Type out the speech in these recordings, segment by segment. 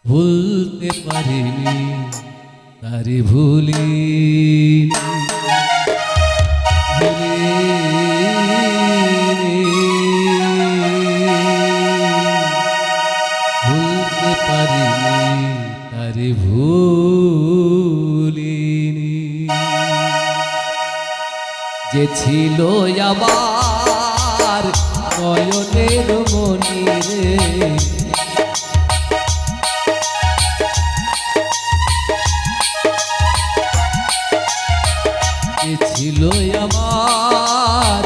ভুলতে পারিনি তারে ভুলিনি ভুলতে পারিনি তারে ভুলিনি যে ছিল আমার নয়নের মনি রে ছিল আমার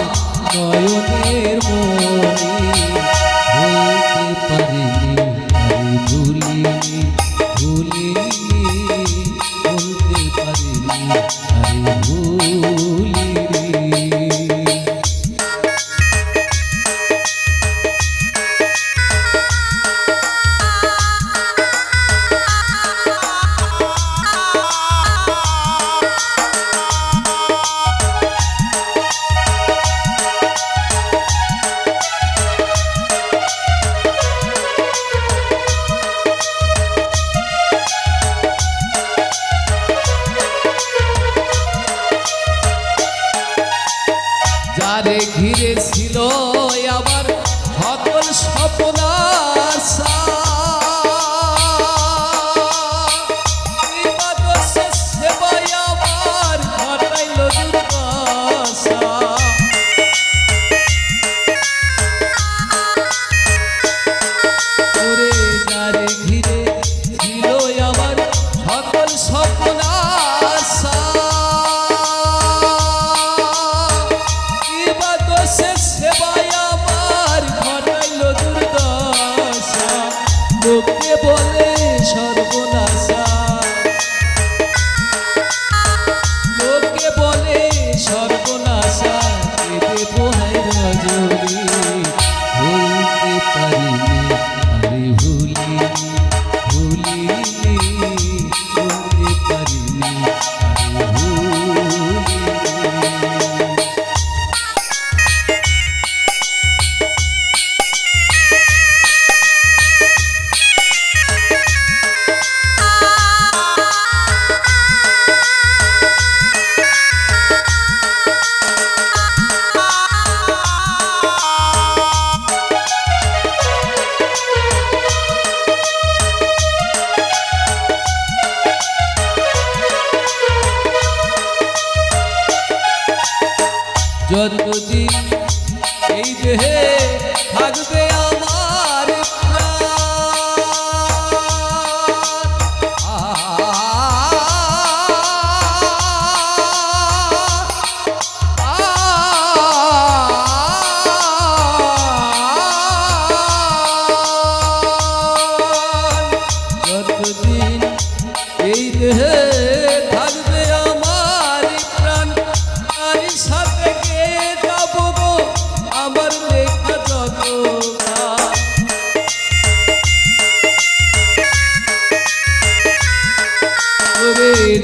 নয়নের মনি ভুলতে পারিনি আমি ভুলিনি ভুলিনি ভুলতে পারিনি আমি ভুলিনি যারে ঘিরে ছিল আবার সকল স্বপ্ন আশা সেবায় আমার ঘটাইল দুর্দশা ওরে যারে ঘিরে ছিল আবার সকল স্বপ্ন আশা সেবায় আমার ঘটাইল দুর্দশা লোকে বলে সর্বনাশা লোকে বলে সর্বনাশা কেঁদে পোহাই রজনী ভুলতে পারিনি আরে ভুলিনি ভুলিনি ভুলতে পারিনি আরে ভুলিনি যতদিন এই দেহে থাকবে আমার যতদিন এই দেহে থাকবে আমার প্রাণ তার সাথে আমার লেখা যত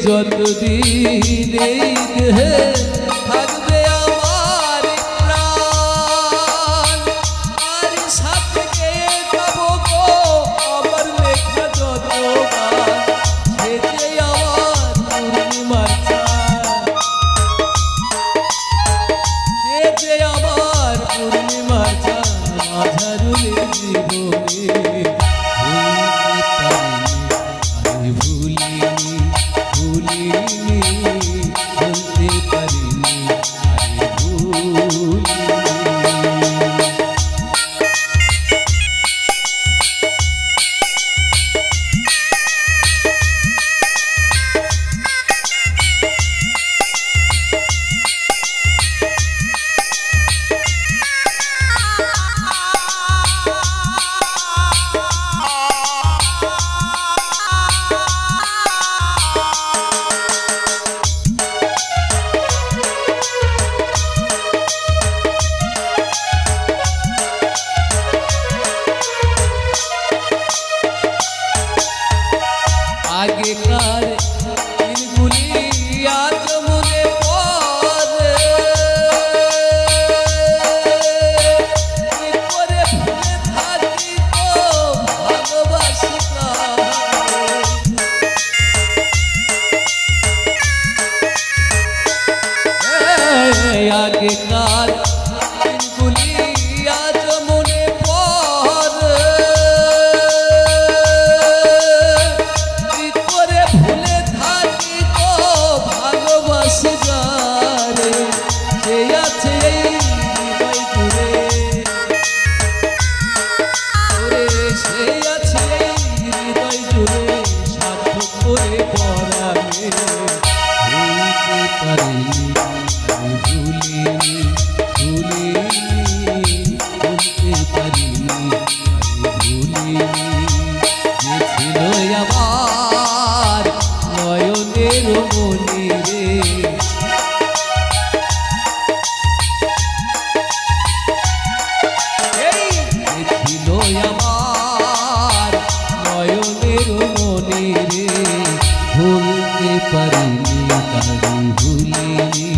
যতদিন এই দেহে থাকবে আমার প্রাণ তার সাথে গাবো গো আমার লেখা যত সে যে আমার পূর্ণিমার চাঁদ সে যে আমার পূর্ণিমার চাঁদ মাঝারুলের জীবনে আমি ভুলিনি ভুলিনি ভুলতে পারিনি আমি ভুলিনি আগেকার দিনগুলি আজ মনে পড়ে কি করে ভুলে থাকি তো ভালোবাসি প্রাণ ফুলের মনে রে ভুলতে পারিনি তারে ভুলিনি